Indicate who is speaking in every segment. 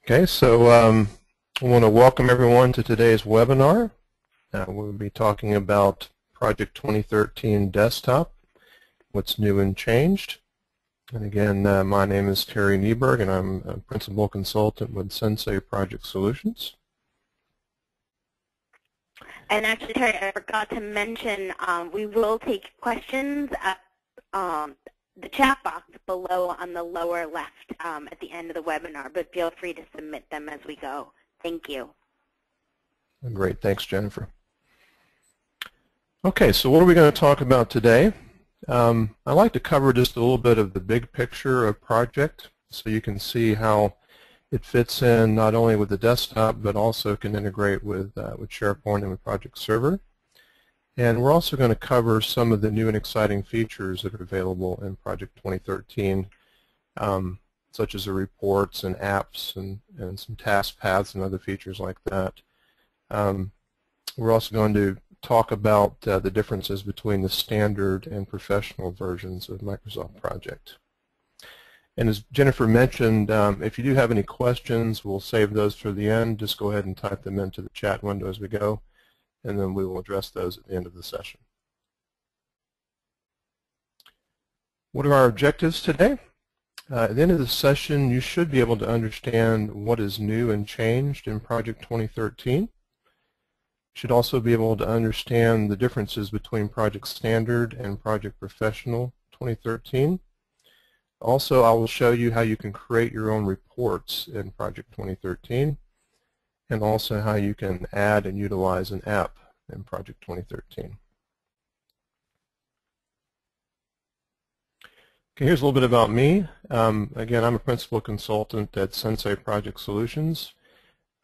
Speaker 1: Okay, so I want to welcome everyone to today's webinar. We'll be talking about Project 2013 Desktop, what's new and changed. And again, my name is Terry Kneeburg, and I'm a Principal Consultant with Sensei Project Solutions.
Speaker 2: And actually, Terry, I forgot to mention, we will take questions at the chat box below on the lower left at the end of the webinar, but feel free to submit them as we go. Thank you.
Speaker 1: Great. Thanks, Jennifer. Okay, so what are we going to talk about today? I'd like to cover just a little bit of the big picture of project so you can see how it fits in not only with the desktop but also can integrate with SharePoint and with Project Server. And we're also going to cover some of the new and exciting features that are available in Project 2013, such as the reports and apps and some task paths and other features like that. We're also going to talk about the differences between the standard and professional versions of Microsoft Project. And as Jennifer mentioned, if you do have any questions, we'll save those for the end. Just go ahead and type them into the chat window as we go, and then we will address those at the end of the session. What are our objectives today? At the end of the session, you should be able to understand what is new and changed in Project 2013. You should also be able to understand the differences between Project Standard and Project Professional 2013. Also, I will show you how you can create your own reports in Project 2013, and also how you can add and utilize an app in Project 2013. Okay, here's a little bit about me. Again, I'm a Principal Consultant at Sensei Project Solutions.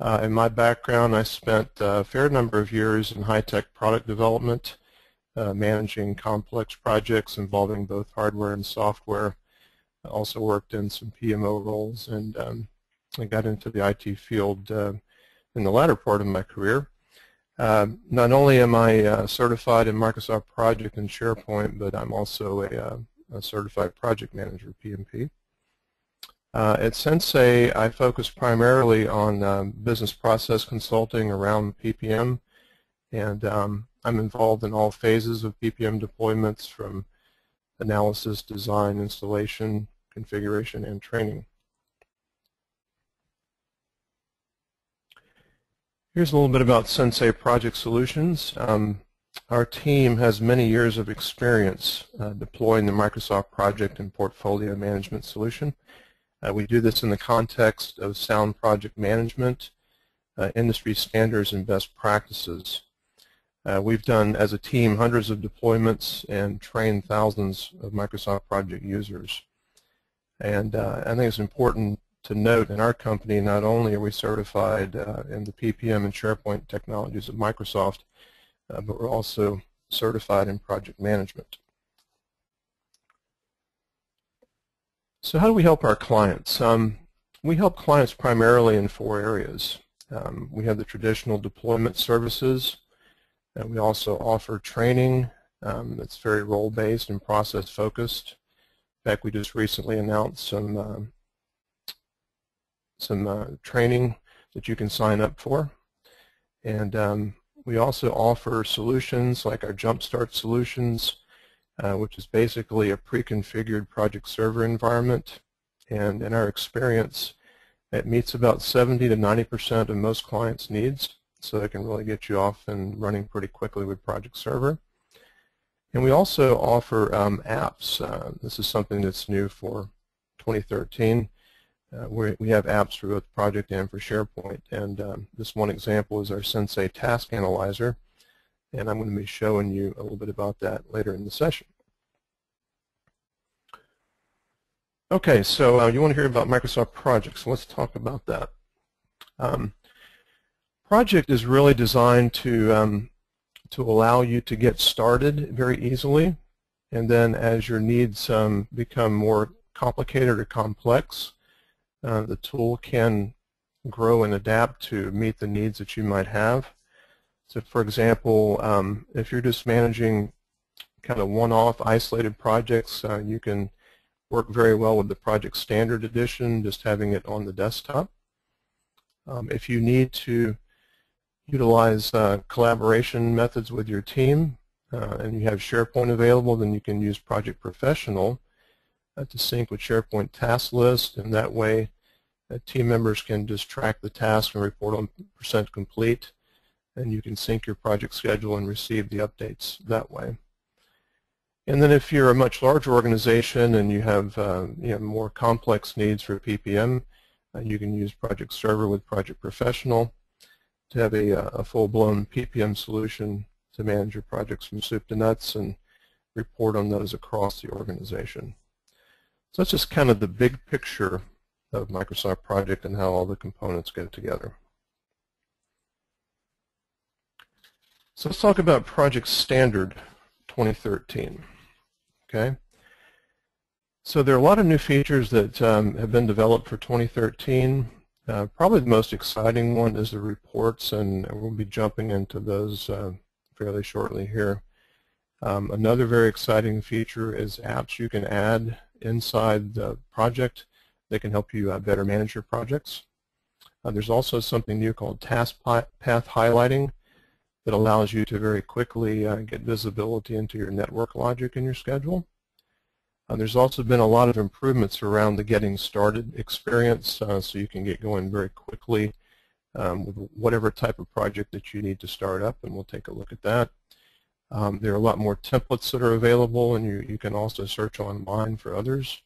Speaker 1: In my background, I spent a fair number of years in high-tech product development, managing complex projects involving both hardware and software. I also worked in some PMO roles, and I got into the IT field in the latter part of my career. Not only am I certified in Microsoft Project and SharePoint, but I'm also a certified project manager, PMP. At Sensei, I focus primarily on business process consulting around PPM, and I'm involved in all phases of PPM deployments, from analysis, design, installation, configuration, and training. Here's a little bit about Sensei Project Solutions. Our team has many years of experience deploying the Microsoft Project and Portfolio Management solution. We do this in the context of sound project management, industry standards, and best practices. We've done, as a team, hundreds of deployments and trained thousands of Microsoft Project users. And I think it's important to note, in our company, not only are we certified in the PPM and SharePoint technologies of Microsoft, but we're also certified in project management. So how do we help our clients? We help clients primarily in 4 areas. We have the traditional deployment services. We also offer training that's very role-based and process-focused. In fact, we just recently announced some training that you can sign up for. And we also offer solutions like our Jumpstart solutions, which is basically a pre-configured project server environment. And in our experience, it meets about 70 to 90% of most clients' needs, so it can really get you off and running pretty quickly with Project Server. And we also offer apps. This is something that's new for 2013. We have apps for both Project and for SharePoint. And this one example is our Sensei Task Analyzer. And I'm going to be showing you a little bit about that later in the session. Okay, so you want to hear about Microsoft Project, so let's talk about that. Project is really designed to allow you to get started very easily, and then as your needs become more complicated or complex, the tool can grow and adapt to meet the needs that you might have. So for example, if you're just managing kind of one-off isolated projects, you can work very well with the Project Standard Edition, just having it on the desktop. If you need to utilize collaboration methods with your team and you have SharePoint available, then you can use Project Professional to sync with SharePoint task list, and that way team members can just track the task and report on percent complete, and you can sync your project schedule and receive the updates that way. And then if you're a much larger organization and you have more complex needs for PPM, you can use Project Server with Project Professional to have a full-blown PPM solution to manage your projects from soup to nuts and report on those across the organization. So that's just kind of the big picture of Microsoft Project and how all the components go together. So let's talk about Project Standard 2013. Okay. So there are a lot of new features that have been developed for 2013. Probably the most exciting one is the reports, and we'll be jumping into those fairly shortly here. Another very exciting feature is apps you can add inside the project that can help you better manage your projects. There's also something new called task path highlighting that allows you to very quickly get visibility into your network logic in your schedule. There's also been a lot of improvements around the getting started experience, so you can get going very quickly with whatever type of project that you need to start up, and we'll take a look at that. There are a lot more templates that are available, and you can also search online for others.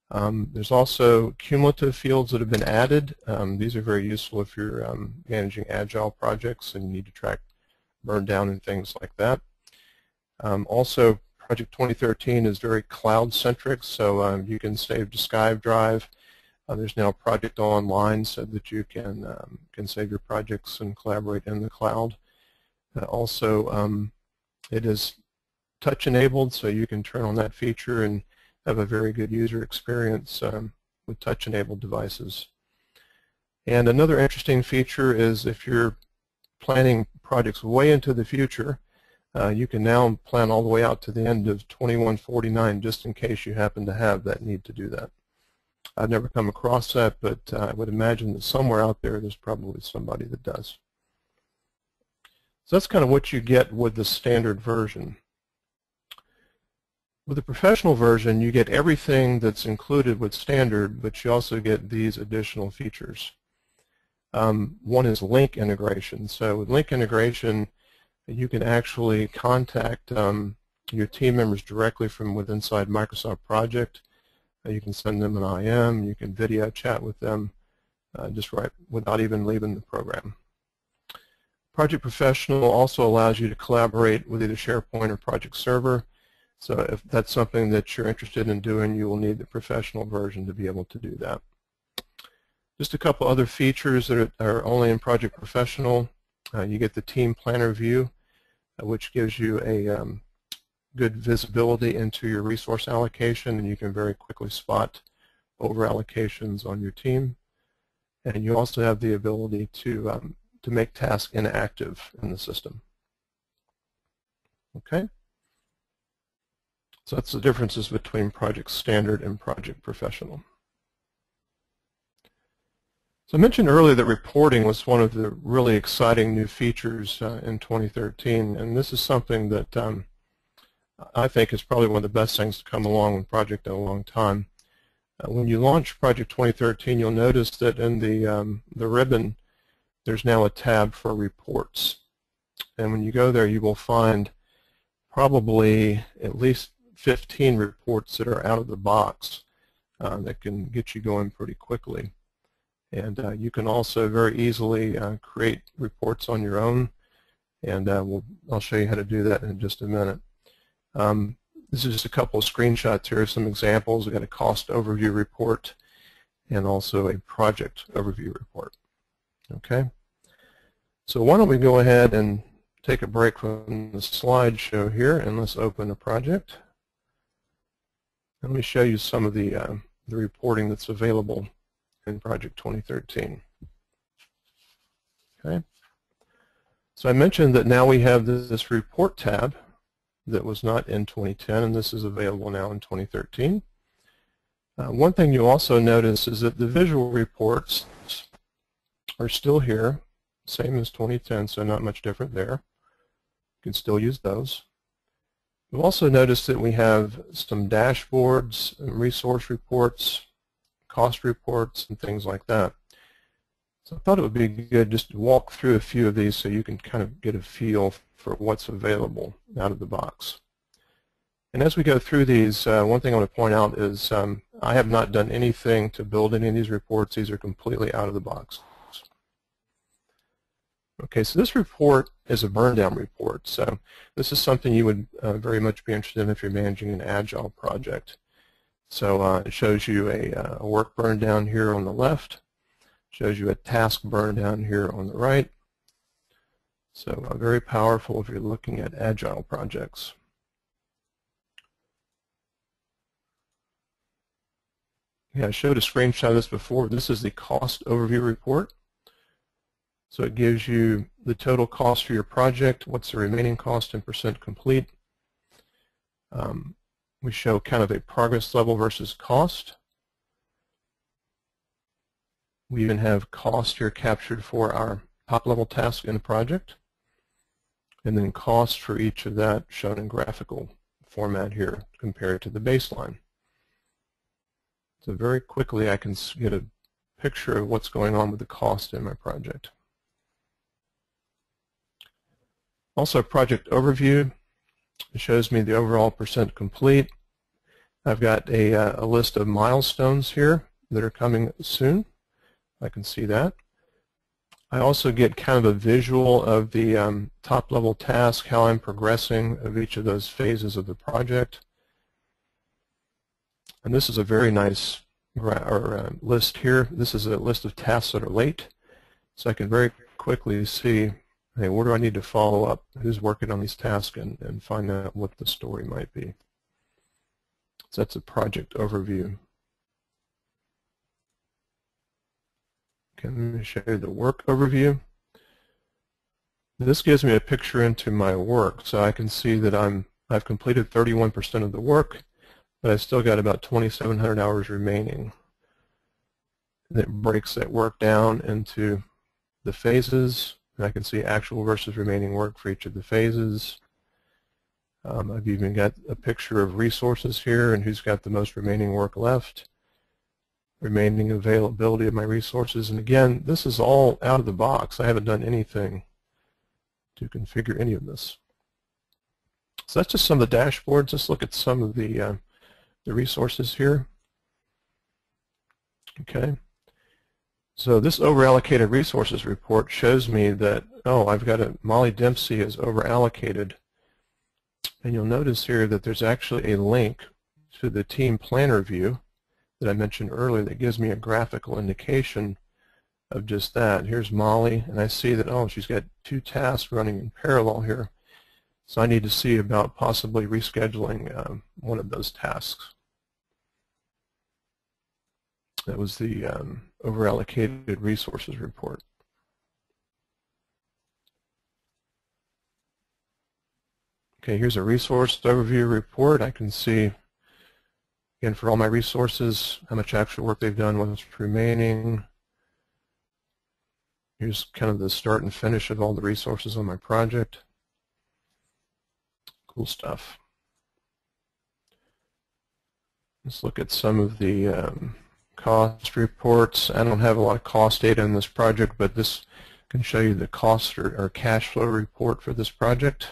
Speaker 1: There's also cumulative fields that have been added. These are very useful if you're managing agile projects and you need to track burn down and things like that. Also, Project 2013 is very cloud-centric, so you can save to SkyDrive. There's now Project Online so that you can save your projects and collaborate in the cloud. Also, it is touch-enabled, so you can turn on that feature and have a very good user experience with touch-enabled devices. And another interesting feature is if you're planning projects way into the future, you can now plan all the way out to the end of 2149 just in case you happen to have that need to do that. I've never come across that, but I would imagine that somewhere out there there's probably somebody that does. So that's kind of what you get with the standard version. With the professional version, you get everything that's included with standard, but you also get these additional features. One is Lync Integration. So with Lync Integration, you can actually contact your team members directly from within inside Microsoft Project. You can send them an IM, you can video chat with them just right without even leaving the program. Project Professional also allows you to collaborate with either SharePoint or Project Server. So if that's something that you're interested in doing, you will need the professional version to be able to do that. Just a couple other features that are only in Project Professional. You get the Team Planner view, which gives you a good visibility into your resource allocation, and you can very quickly spot over allocations on your team. And you also have the ability to make tasks inactive in the system. Okay? So that's the differences between Project Standard and Project Professional. So I mentioned earlier that reporting was one of the really exciting new features in 2013, and this is something that I think is probably one of the best things to come along with Project in a long time. When you launch Project 2013, you'll notice that in the ribbon, there's now a tab for reports. And when you go there, you will find probably at least 15 reports that are out of the box that can get you going pretty quickly. And you can also very easily create reports on your own, and I'll show you how to do that in just a minute. This is just a couple of screenshots here, some examples. We've got a cost overview report and also a project overview report. Okay, so why don't we go ahead and take a break from the slideshow here, and let's open a project. Let me show you some of the reporting that's available in Project 2013. Okay, so I mentioned that now we have this report tab that was not in 2010, and this is available now in 2013. One thing you also notice is that the visual reports are still here, same as 2010, so not much different there. You can still use those. You'll also notice that we have some dashboards, and resource reports, cost reports, and things like that. So I thought it would be good just to walk through a few of these so you can kind of get a feel for what's available out of the box. And as we go through these, one thing I want to point out is I have not done anything to build any of these reports. These are completely out of the box. Okay, so this report is a burn down report. So this is something you would very much be interested in if you're managing an agile project. So it shows you a work burn down here on the left, shows you a task burn down here on the right. So very powerful if you're looking at agile projects. Yeah, I showed a screenshot of this before. This is the cost overview report. So it gives you the total cost for your project, what's the remaining cost and percent complete. We show kind of a progress level versus cost. We even have cost here captured for our top level task in the project, and then cost for each of that shown in graphical format here compared to the baseline. So very quickly I can get a picture of what's going on with the cost in my project. Also, project overview. It shows me the overall percent complete. I've got a list of milestones here that are coming soon. I can see that. I also get kind of a visual of the top level task, how I'm progressing of each of those phases of the project. And this is a very nice list here. This is a list of tasks that are late. So I can very quickly see, hey, where do I need to follow up? Who's working on these tasks and find out what the story might be. So that's a project overview. Okay, let me show you the work overview. This gives me a picture into my work, so I can see that I've completed 31% of the work, but I've still got about 2,700 hours remaining. And it breaks that work down into the phases, and I can see actual versus remaining work for each of the phases. I've even got a picture of resources here and who's got the most remaining work left, remaining availability of my resources. And again, this is all out of the box. I haven't done anything to configure any of this. So that's just some of the dashboards. Let's look at some of the resources here. Okay. So this overallocated resources report shows me that, oh, I've got Molly Dempsey is overallocated. And you'll notice here that there's actually a link to the team planner view that I mentioned earlier that gives me a graphical indication of just that. Here's Molly, and I see that, oh, she's got 2 tasks running in parallel here. So I need to see about possibly rescheduling one of those tasks. That was the overallocated resources report. Okay, here's a resource overview report. I can see, again, for all my resources, how much actual work they've done, what's remaining. Here's kind of the start and finish of all the resources on my project. Cool stuff. Let's look at some of the cost reports. I don't have a lot of cost data in this project, but this can show you the cost or cash flow report for this project.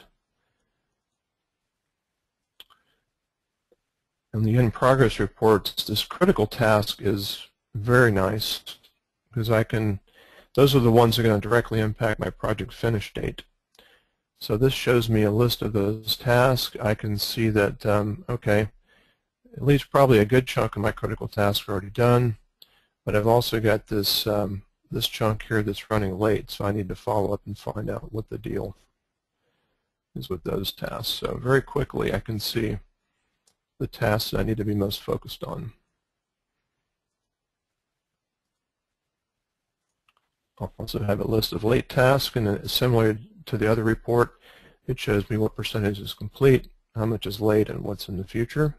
Speaker 1: And the in-progress reports, this critical task is very nice because those are the ones that are going to directly impact my project finish date. So this shows me a list of those tasks. I can see that, okay, at least probably a good chunk of my critical tasks are already done, but I've also got this, this chunk here that's running late, so I need to follow up and find out what the deal is with those tasks. So very quickly I can see the tasks that I need to be most focused on. I'll also have a list of late tasks, and similar to the other report, it shows me what percentage is complete, how much is late, and what's in the future.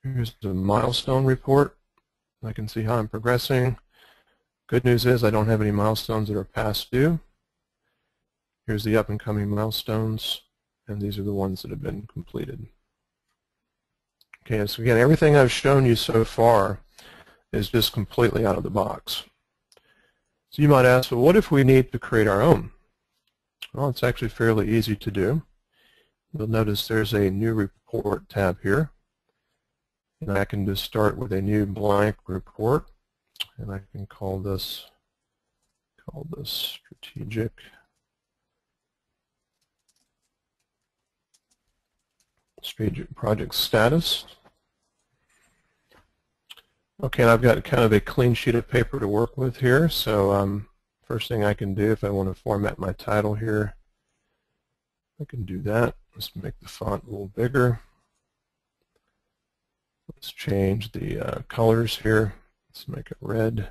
Speaker 1: Here's the milestone report. I can see how I'm progressing. Good news is I don't have any milestones that are past due. Here's the up-and-coming milestones, and these are the ones that have been completed. Okay, so again, everything I've shown you so far is just completely out of the box. So you might ask, well, what if we need to create our own? Well, it's actually fairly easy to do. You'll notice there's a new report tab here. And I can just start with a new blank report. And I can call this strategic project status. Okay, and I've got kind of a clean sheet of paper to work with here. So first thing I can do if I want to format my title here, I can do that. Let's make the font a little bigger. Let's change the colors here. Let's make it red.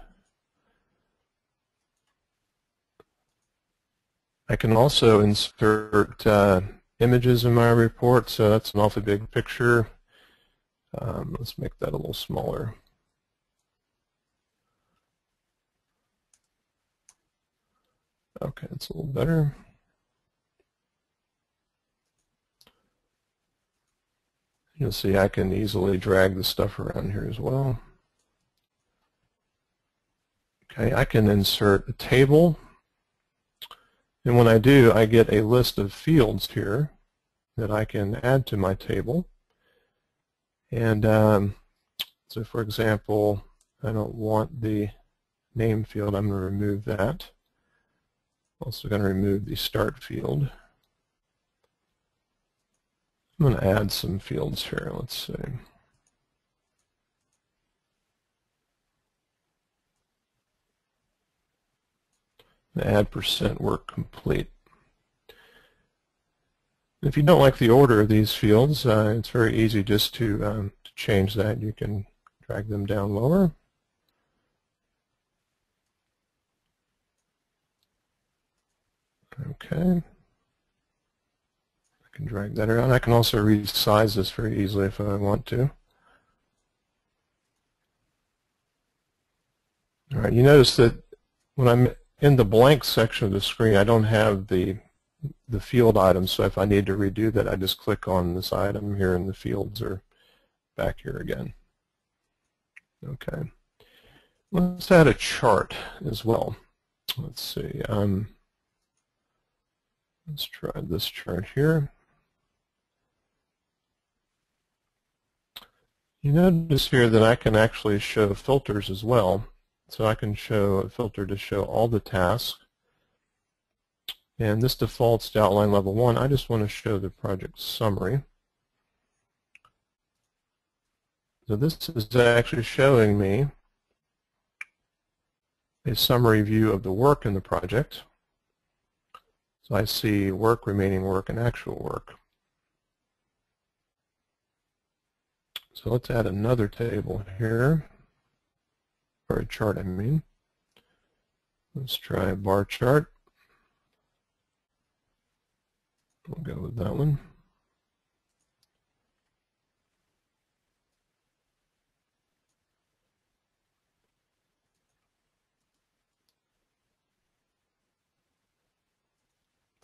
Speaker 1: I can also insert images in my report, so that's an awfully big picture. Let's make that a little smaller. Okay, that's a little better. You'll see I can easily drag the stuff around here as well. Okay, I can insert a table. And when I do, I get a list of fields here that I can add to my table. And so for example, I don't want the name field. I'm going to remove that. Also going to remove the start field. I'm going to add some fields here. Let's see. Add % work complete. If you don't like the order of these fields, it's very easy just to change that. You can drag them down lower. Okay. I can drag that around. I can also resize this very easily if I want to. All right, you notice that when I'm in the blank section of the screen, I don't have the field items, so if I need to redo that, I just click on this item here and the fields are back here again. Okay. Let's add a chart as well. Let's see. Let's try this chart here. You notice here that I can actually show filters as well. So I can show a filter to show all the tasks. And this defaults to outline level 1. I just want to show the project summary. So this is actually showing me a summary view of the work in the project. So I see work, remaining work, and actual work. So let's add another table here, or a chart, I mean. Let's try a bar chart. We'll go with that one.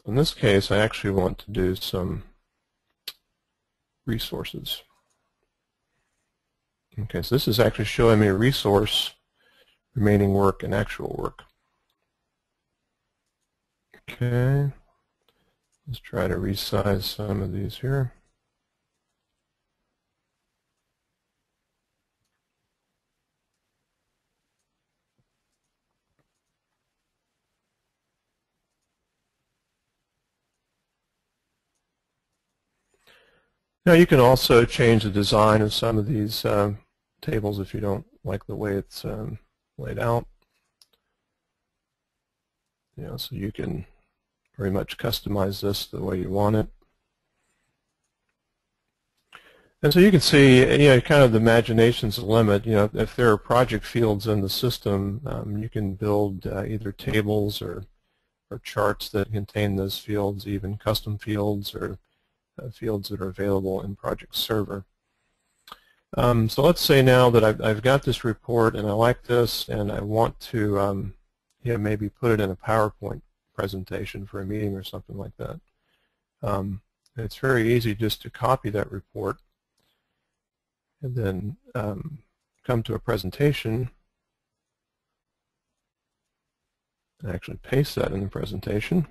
Speaker 1: In this case, I actually want to do some resources. Okay, so this is actually showing me a resource, remaining work, and actual work. Okay, let's try to resize some of these here. Now you can also change the design of some of these tables if you don't like the way it's laid out. So you can very much customize this the way you want it. And so you can see, kind of the imagination's the limit. If there are project fields in the system, you can build either tables or charts that contain those fields, even custom fields or fields that are available in Project Server. So let's say now that I've got this report and I like this and I want to maybe put it in a PowerPoint presentation for a meeting or something like that. It's very easy just to copy that report and then come to a presentation and actually paste that in the presentation.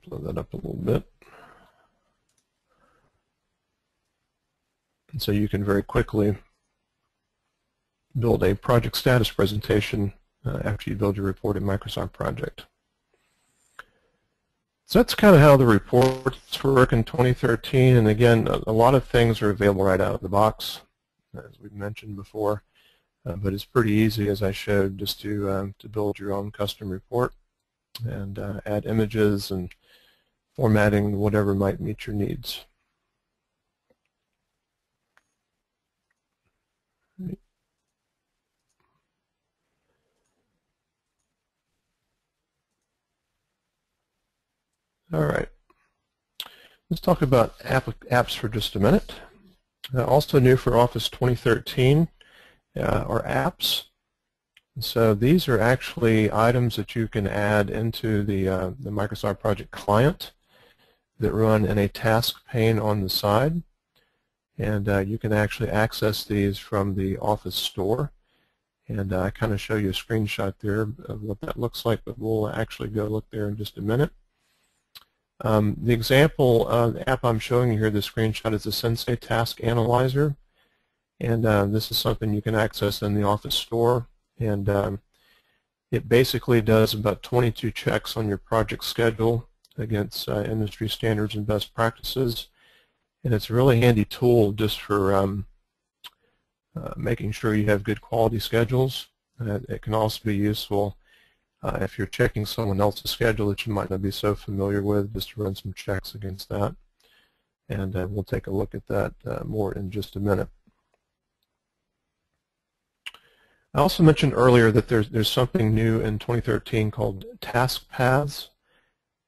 Speaker 1: Blow that up a little bit. And so you can very quickly build a project status presentation after you build your report in Microsoft Project. So that's kind of how the reports work in 2013. And again, a lot of things are available right out of the box, as we've mentioned before. But it's pretty easy, as I showed, just to build your own custom report and add images and formatting, whatever might meet your needs. All right. Let's talk about apps for just a minute. Also new for Office 2013 are apps. So these are actually items that you can add into the Microsoft Project client that run in a task pane on the side. And you can actually access these from the Office store. And I kind of show you a screenshot there of what that looks like, but we'll actually go look there in just a minute. The example app I'm showing you here, the screenshot, is the Sensei Task Analyzer. And this is something you can access in the Office store. And it basically does about 22 checks on your project schedule against industry standards and best practices. And it's a really handy tool just for making sure you have good quality schedules. It can also be useful if you're checking someone else's schedule that you might not be so familiar with, just to run some checks against that. And we'll take a look at that more in just a minute. I also mentioned earlier that there's something new in 2013 called Task Paths.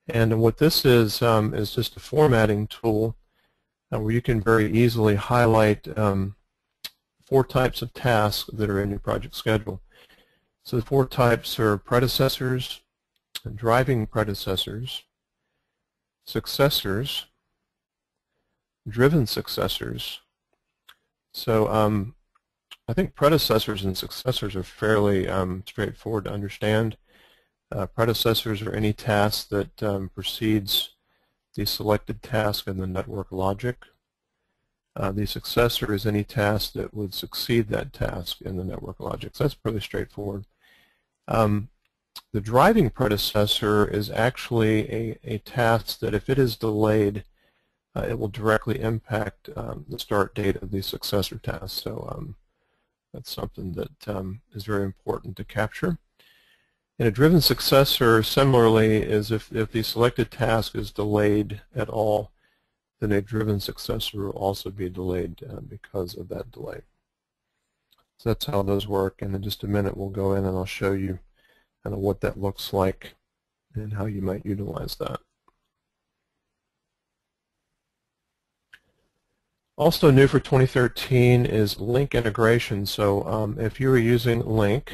Speaker 1: And what this is just a formatting tool where you can very easily highlight 4 types of tasks that are in your project schedule. So the 4 types are predecessors, driving predecessors, successors, driven successors. So I think predecessors and successors are fairly straightforward to understand. Predecessors are any task that precedes the selected task in the network logic. The successor is any task that would succeed that task in the network logic. So that's pretty straightforward. The driving predecessor is actually a task that, if it is delayed, it will directly impact the start date of the successor task. So that's something that is very important to capture. And a driven successor, similarly, is if the selected task is delayed at all, then a driven successor will also be delayed because of that delay. So that's how those work. And in just a minute, we'll go in and I'll show you kind of what that looks like and how you might utilize that. Also new for 2013 is Lync Integration. So if you are using Lync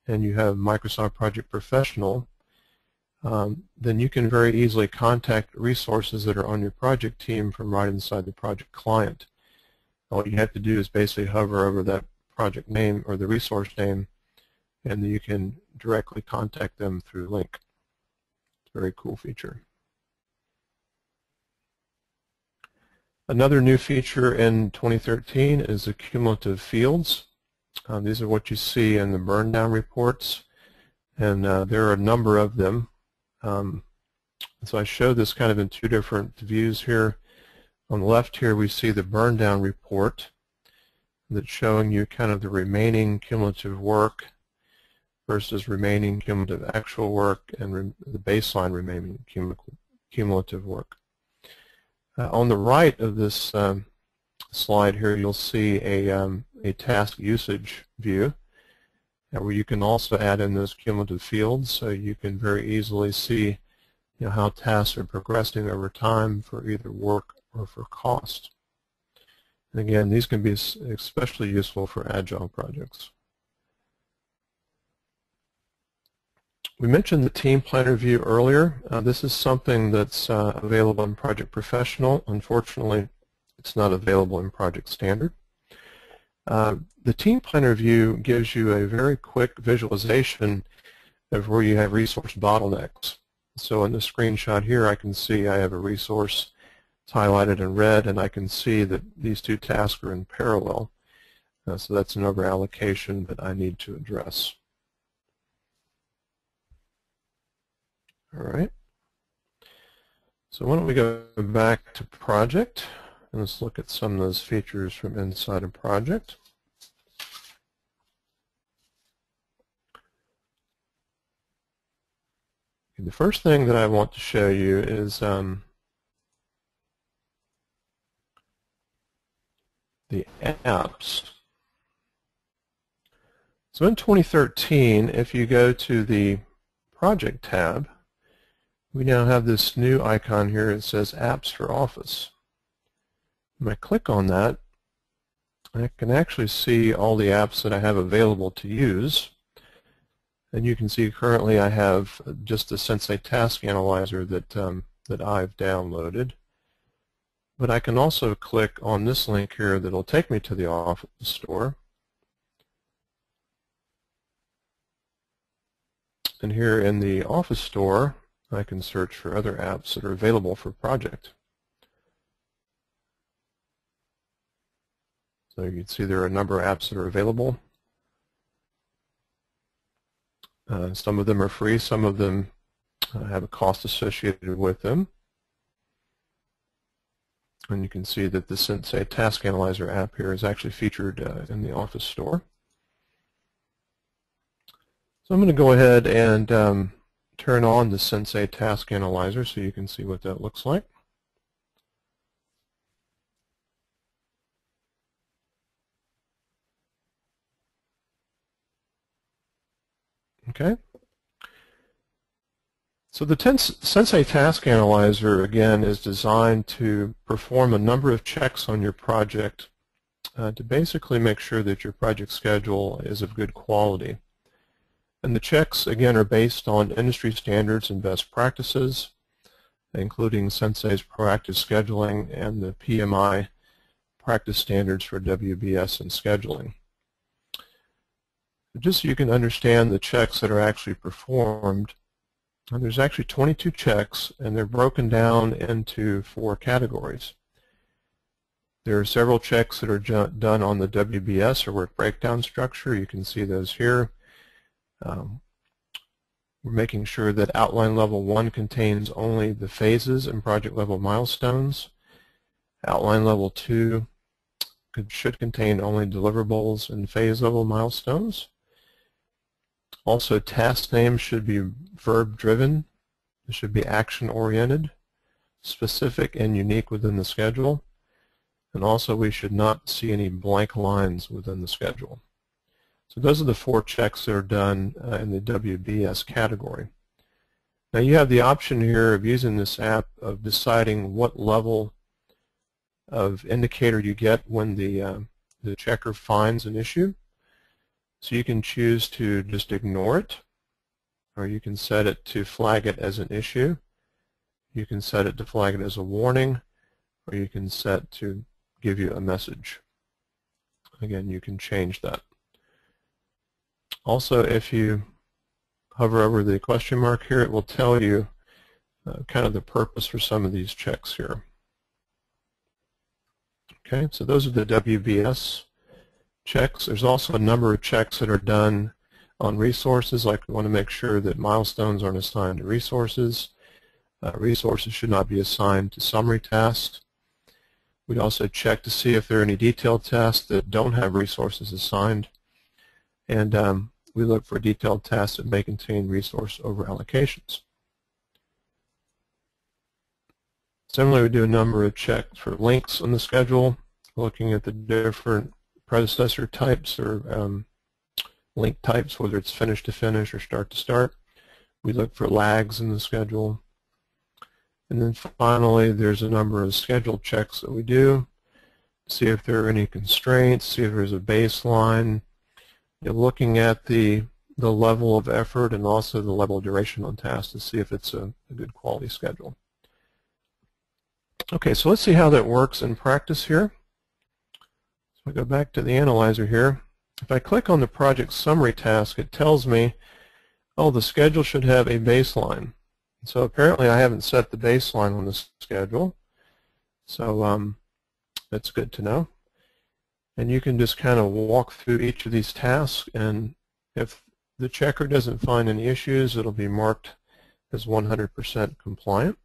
Speaker 1: and you have Microsoft Project Professional, then you can very easily contact resources that are on your project team from right inside the project client. All you have to do is basically hover over that project name or the resource name, and then you can directly contact them through Lync. It's a very cool feature. Another new feature in 2013 is the Cumulative Fields. These are what you see in the burn down reports, and there are a number of them. So I show this kind of in 2 different views here. On the left here we see the burn down report that's showing you kind of the remaining cumulative work versus remaining cumulative actual work and the baseline remaining cumulative work. On the right of this slide here, you'll see a task usage view where you can also add in those cumulative fields, so you can very easily see how tasks are progressing over time for either work or for cost. And again, these can be especially useful for agile projects. We mentioned the Team Planner view earlier. This is something that's available in Project Professional. Unfortunately, it's not available in Project Standard. The Team Planner view gives you a very quick visualization of where you have resource bottlenecks. So in the screenshot here, I can see I have a resource. It's highlighted in red, and I can see that these two tasks are in parallel. So that's an overallocation that I need to address. All right. So why don't we go back to Project, and let's look at some of those features from inside a project. The first thing that I want to show you is the apps. So in 2013, if you go to the Project tab, we now have this new icon here. It says Apps for Office. When I click on that, I can actually see all the apps that I have available to use. And you can see currently I have just the Sensei Task Analyzer that I've downloaded. But I can also click on this link here that will take me to the Office Store. And here in the Office Store, I can search for other apps that are available for Project. So you can see there are a number of apps that are available. Some of them are free, some of them have a cost associated with them. And you can see that the Sensei Task Analyzer app here is actually featured in the Office Store. So I'm going to go ahead and turn on the Sensei Task Analyzer so you can see what that looks like. Okay. So the Sensei Task Analyzer, again, is designed to perform a number of checks on your project to basically make sure that your project schedule is of good quality. And the checks, again, are based on industry standards and best practices, including Sensei's proactive scheduling and the PMI practice standards for WBS and scheduling. Just so you can understand the checks that are actually performed, there's actually 22 checks, and they're broken down into 4 categories. There are several checks that are done on the WBS or work breakdown structure. You can see those here. We're making sure that outline level 1 contains only the phases and project level milestones. Outline level 2 should contain only deliverables and phase level milestones. Also, task names should be verb driven. It should be action oriented, specific and unique within the schedule. And also, we should not see any blank lines within the schedule. So those are the 4 checks that are done in the WBS category. Now you have the option here of using this app of deciding what level of indicator you get when the checker finds an issue. So you can choose to just ignore it, or you can set it to flag it as an issue. You can set it to flag it as a warning, or you can set to give you a message. Again, you can change that. Also, if you hover over the question mark here, it will tell you kind of the purpose for some of these checks here. Okay, so those are the WBS checks. There's also a number of checks that are done on resources, like we want to make sure that milestones aren't assigned to resources. Resources should not be assigned to summary tasks. We'd also check to see if there are any detailed tasks that don't have resources assigned. And we look for detailed tasks that may contain resource over-allocations. Similarly, we do a number of checks for links on the schedule, looking at the different predecessor types or link types, whether it's finish to finish or start to start. We look for lags in the schedule. And then finally, there's a number of scheduled checks that we do. See if there are any constraints, see if there's a baseline. You're looking at the level of effort and also the level of duration on tasks to see if it's a good quality schedule. Okay, so let's see how that works in practice here. So I go back to the analyzer here. If I click on the project summary task, it tells me, oh, the schedule should have a baseline. So apparently I haven't set the baseline on the schedule. So that's good to know. And you can just kind of walk through each of these tasks, and if the checker doesn't find any issues, it'll be marked as 100% compliant.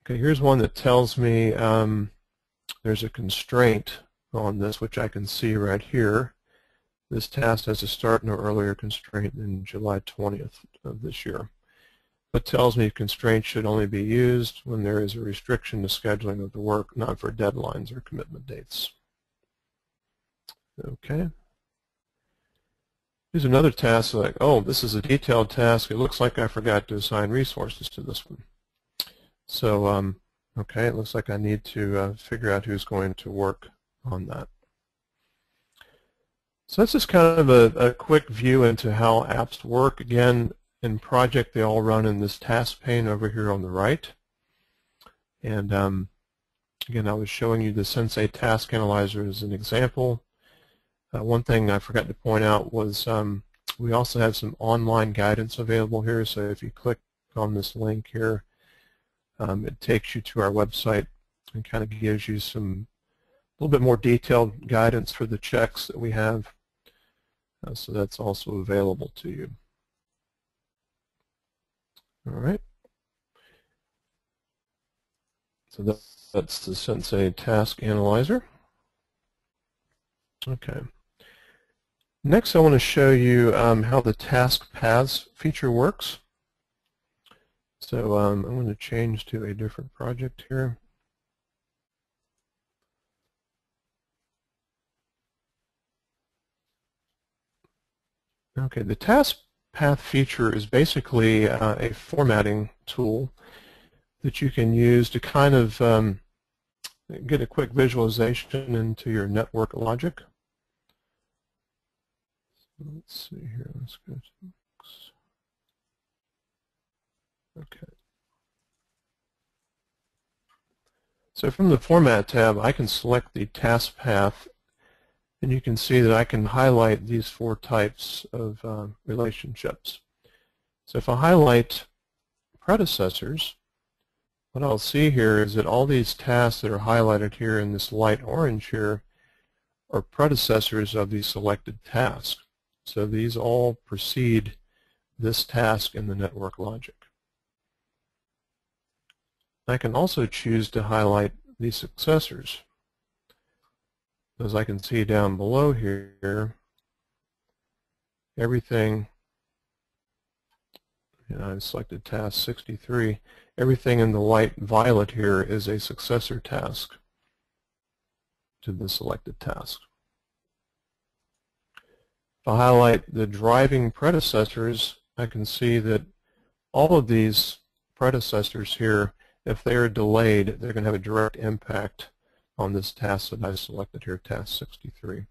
Speaker 1: Okay, here's one that tells me there's a constraint on this, which I can see right here. This task has a start no earlier constraint than July 20th of this year. It tells me constraints should only be used when there is a restriction to scheduling of the work, not for deadlines or commitment dates. Okay. Here's another task like, oh, this is a detailed task. It looks like I forgot to assign resources to this one. So, okay, it looks like I need to figure out who's going to work on that. So that's just kind of a quick view into how apps work. Again, in project, they all run in this task pane over here on the right. And again, I was showing you the Sensei Task Analyzer as an example. One thing I forgot to point out was we also have some online guidance available here. So if you click on this link here, it takes you to our website and kind of gives you some a little bit more detailed guidance for the checks that we have. So that's also available to you. All right. So that's the Sensei Task Analyzer. Okay. Next, I want to show you how the task paths feature works. So I'm going to change to a different project here. Okay, the task path feature is basically a formatting tool that you can use to kind of get a quick visualization into your network logic. Let's see here. Let's go to okay. So from the Format tab, I can select the task path, and you can see that I can highlight these four types of relationships. So if I highlight predecessors, what I'll see here is that all these tasks that are highlighted here in this light orange here are predecessors of the selected task. So these all precede this task in the network logic. I can also choose to highlight the successors. As I can see down below here, everything, I selected task 63, everything in the light violet here is a successor task to the selected task. If I highlight the driving predecessors, I can see that all of these predecessors here, if they are delayed, they're going to have a direct impact on this task that I selected here, task 63.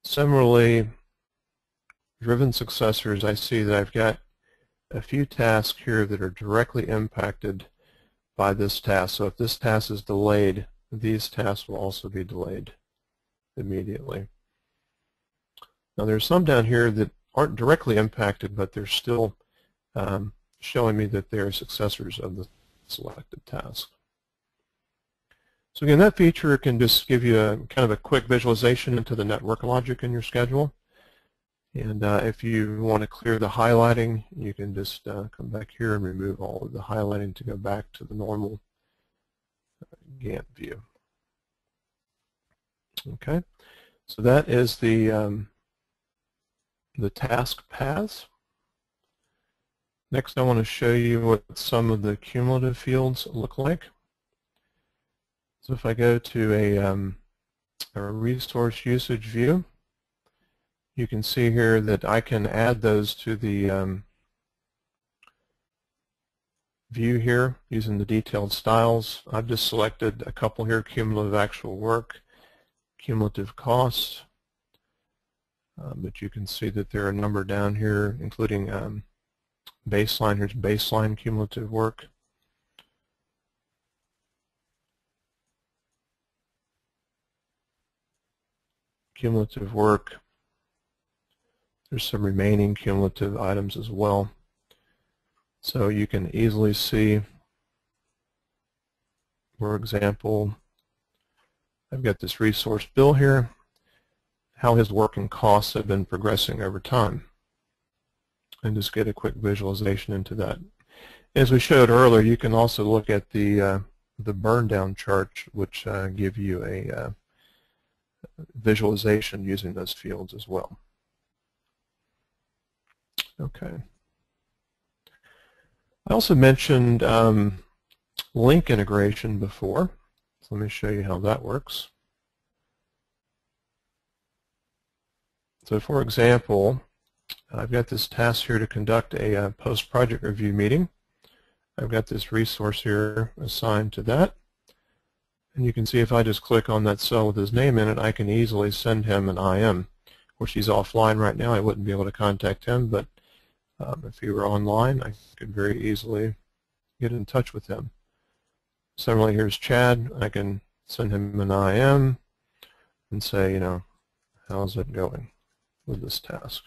Speaker 1: Similarly, driven successors, I see that I've got a few tasks here that are directly impacted by this task. So if this task is delayed, these tasks will also be delayed immediately. Now there's some down here that aren't directly impacted, but they're still showing me that they're successors of the selected task. So again, that feature can just give you a kind of a quick visualization into the network logic in your schedule. And if you want to clear the highlighting, you can just come back here and remove all of the highlighting to go back to the normal Gantt view. Okay, so that is the task paths. Next, I want to show you what some of the cumulative fields look like. So if I go to a resource usage view, you can see here that I can add those to the view here using the detailed styles. I've just selected a couple here: cumulative actual work, cumulative costs. But you can see that there are a number down here, including baseline. Here's baseline cumulative work. Cumulative work. There's some remaining cumulative items as well. So you can easily see, for example, I've got this resource bill here, how his work and costs have been progressing over time, and just get a quick visualization into that. As we showed earlier, you can also look at the burn down chart, which give you a visualization using those fields as well. Okay. I also mentioned Lync integration before, so let me show you how that works. So for example, I've got this task here to conduct a post-project review meeting. I've got this resource here assigned to that. And you can see if I just click on that cell with his name in it, I can easily send him an IM. Of course, he's offline right now. I wouldn't be able to contact him, but if he were online, I could very easily get in touch with him. Similarly, here's Chad. I can send him an IM and say, you know, how's it going with this task?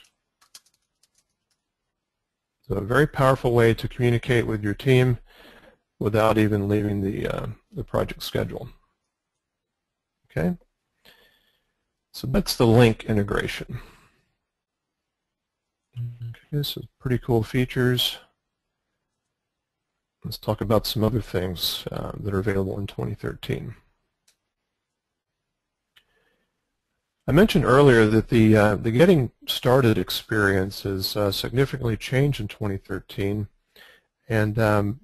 Speaker 1: So a very powerful way to communicate with your team without even leaving the project schedule. Okay, so that's the Lync integration. Okay, so pretty cool features. Let's talk about some other things that are available in 2013. I mentioned earlier that the getting started experience has significantly changed in 2013, and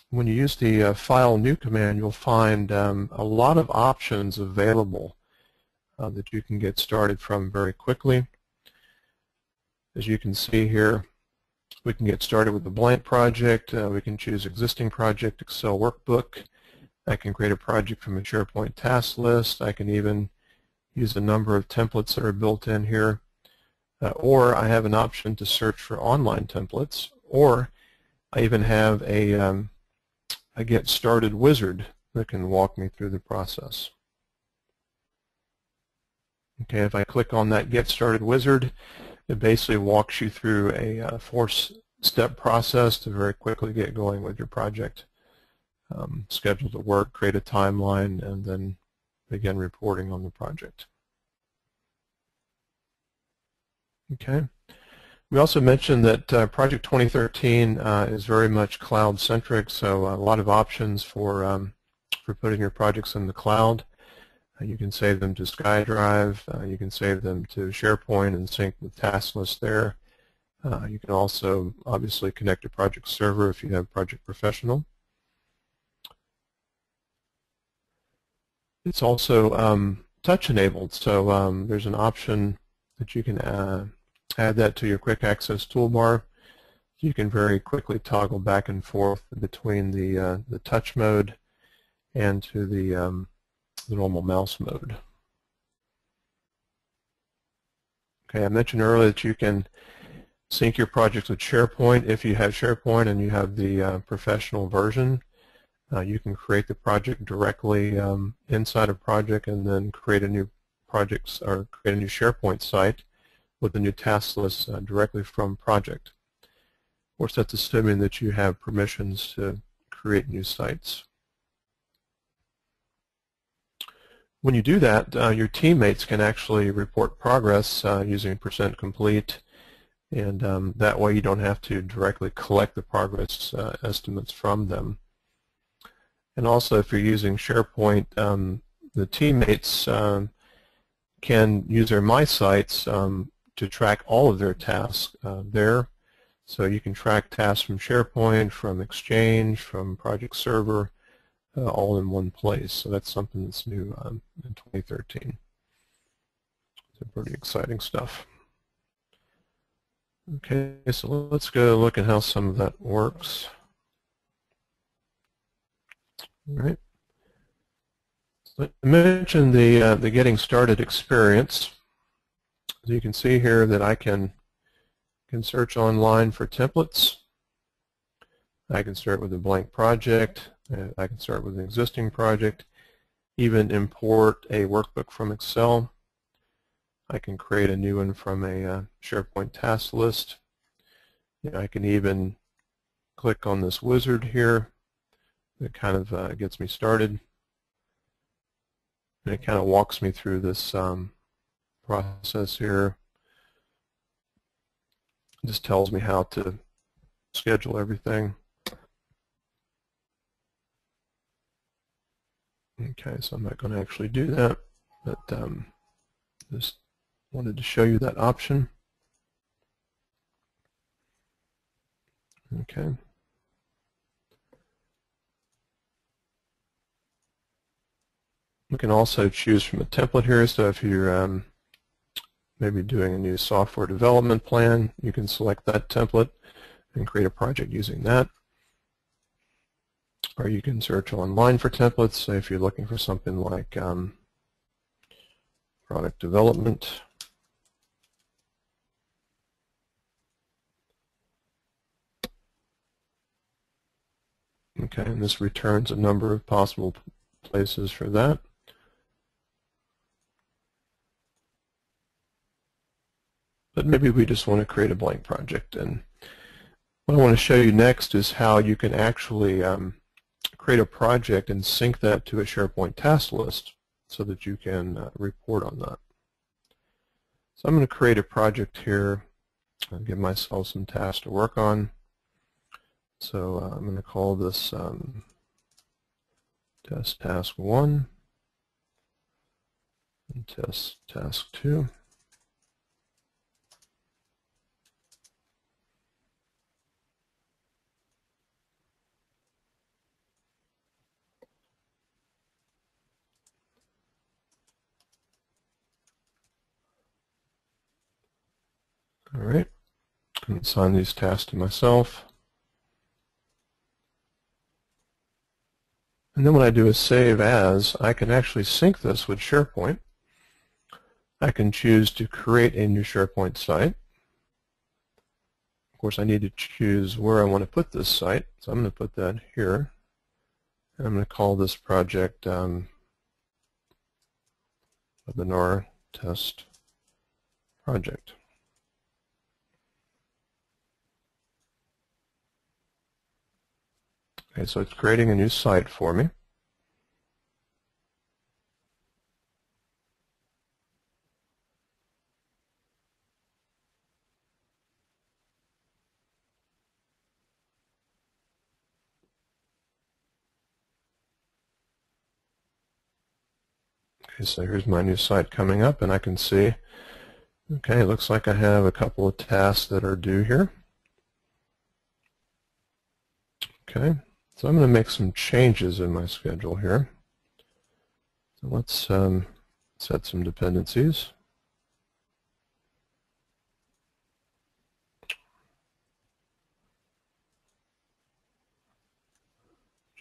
Speaker 1: when you use the file new command, you'll find a lot of options available that you can get started from very quickly. As you can see here, we can get started with a blank project. We can choose existing project, Excel workbook. I can create a project from a SharePoint task list. I can even use a number of templates that are built in here. Or I have an option to search for online templates. Or I even have a Get Started wizard that can walk me through the process. Okay, if I click on that Get Started wizard, it basically walks you through a 4-step process to very quickly get going with your project. Schedule the work, create a timeline, and then begin reporting on the project. Okay. We also mentioned that Project 2013 is very much cloud-centric, so a lot of options for putting your projects in the cloud. You can save them to SkyDrive. You can save them to SharePoint and sync with task lists there. You can also obviously connect to Project Server if you have Project Professional. It's also touch-enabled, so there's an option that you can add that to your quick access toolbar. You can very quickly toggle back and forth between the touch mode and to the normal mouse mode. Okay, I mentioned earlier that you can sync your projects with SharePoint. If you have SharePoint and you have the professional version, you can create the project directly inside a project and then create a new project or create a new SharePoint site with the new task list directly from project. Of course, that's assuming that you have permissions to create new sites. When you do that, your teammates can actually report progress using %complete, and that way you don't have to directly collect the progress estimates from them. And also, if you're using SharePoint, the teammates can use their My Sites to track all of their tasks there. So you can track tasks from SharePoint, from Exchange, from Project Server, all in one place. So that's something that's new in 2013. So pretty exciting stuff. Okay, so let's go look at how some of that works. All right. So I mentioned the getting started experience. So you can see here that I can search online for templates. I can start with a blank project. I can start with an existing project. Even import a workbook from Excel. I can create a new one from a SharePoint task list. I can even click on this wizard here. It kind of gets me started. And it kind of walks me through this process here. It just tells me how to schedule everything. Okay, so I'm not going to actually do that, but just wanted to show you that option. Okay. We can also choose from a template here, so if you're maybe doing a new software development plan, you can select that template and create a project using that. Or you can search online for templates, say if you're looking for something like product development. Okay, and this returns a number of possible places for that. But maybe we just want to create a blank project. And what I want to show you next is how you can actually create a project and sync that to a SharePoint task list so that you can report on that. So I'm going to create a project here and give myself some tasks to work on. So I'm going to call this test task 1 and test task 2. All right, I'm going to assign these tasks to myself. And then what I do is save as. I can actually sync this with SharePoint. I can choose to create a new SharePoint site. Of course, I need to choose where I want to put this site. So I'm going to put that here. And I'm going to call this project webinar test project. Okay, so it's creating a new site for me. Okay, so here's my new site coming up, and I can see, okay, it looks like I have a couple of tasks that are due here. Okay, so I'm going to make some changes in my schedule here. So let's set some dependencies.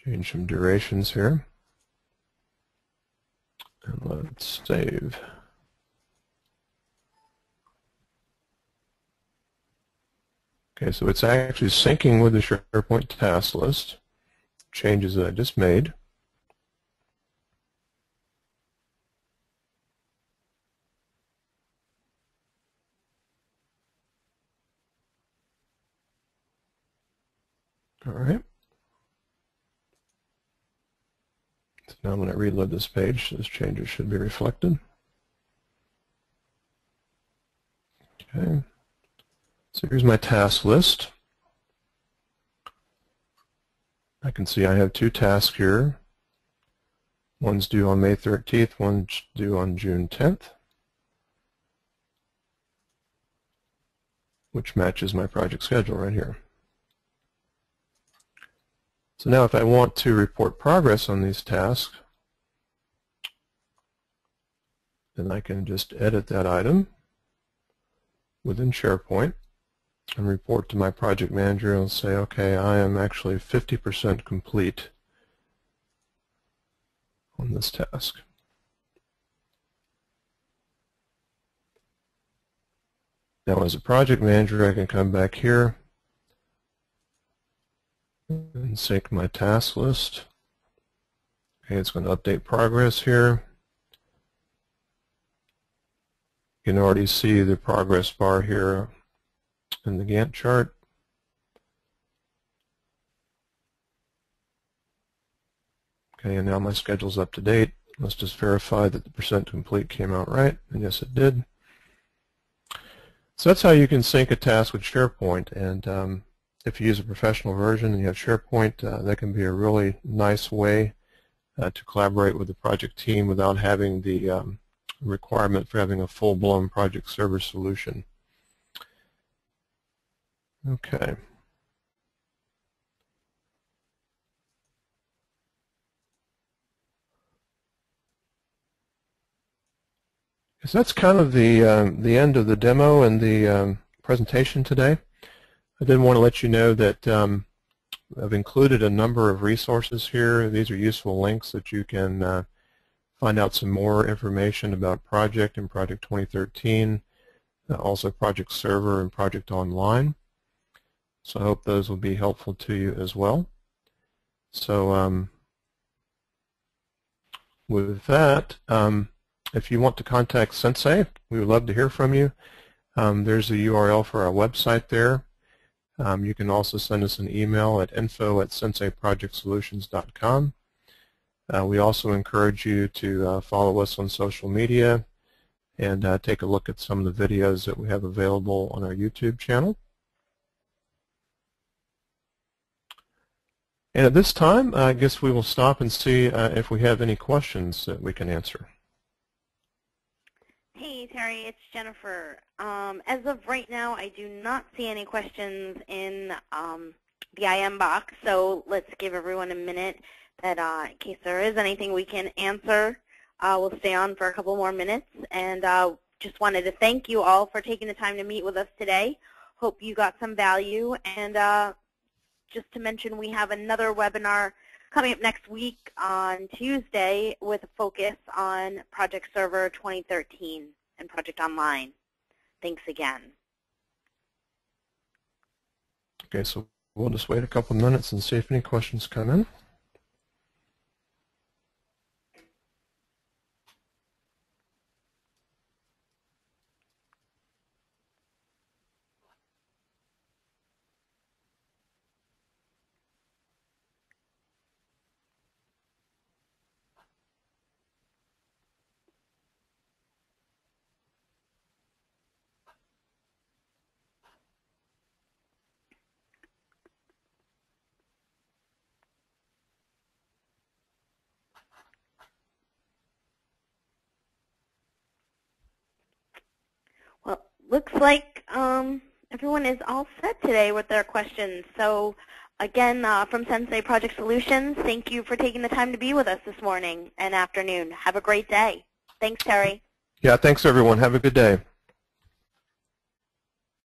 Speaker 1: Change some durations here. And let's save. Okay, so it's actually syncing with the SharePoint task list, changes that I just made. All right. So now when I reload this page, those changes should be reflected. Okay. So here's my task list. I can see I have 2 tasks here. One's due on May 13th, one's due on June 10th, which matches my project schedule right here. So now if I want to report progress on these tasks, then I can just edit that item within SharePoint and report to my project manager and say, okay, I am actually 50% complete on this task. Now, as a project manager, I can come back here and sync my task list. Okay, it's going to update progress here. You can already see the progress bar here in the Gantt chart. Okay, and now my schedule's up to date. Let's just verify that the percent complete came out right, and yes, it did. So that's how you can sync a task with SharePoint, and if you use a professional version and you have SharePoint, that can be a really nice way to collaborate with the project team without having the requirement for having a full-blown project server solution. Okay. So that's kind of the end of the demo and the presentation today. I did want to let you know that I've included a number of resources here. These are useful links that you can find out some more information about Project and Project 2013, also Project Server and Project Online. So I hope those will be helpful to you as well. So with that, if you want to contact Sensei, we would love to hear from you. There's the URL for our website there. You can also send us an email at info@senseiprojectsolutions.com. We also encourage you to follow us on social media and take a look at some of the videos that we have available on our YouTube channel. And at this time, I guess we will stop and see if we have any questions that we can answer.
Speaker 2: Hey, Terry, it's Jennifer. As of right now, I do not see any questions in the IM box, so let's give everyone a minute that in case there is anything we can answer, we'll stay on for a couple more minutes. And just wanted to thank you all for taking the time to meet with us today. Hope you got some value. And just to mention, we have another webinar coming up next week on Tuesday with a focus on Project Server 2013 and Project Online. Thanks again.
Speaker 1: Okay, so we'll just wait a couple minutes and see if any questions come in.
Speaker 2: Well, looks like everyone is all set today with their questions. So again, from Sensei Project Solutions, thank you for taking the time to be with us this morning and afternoon. Have a great day. Thanks, Terry.
Speaker 1: Yeah, thanks everyone. Have a good day.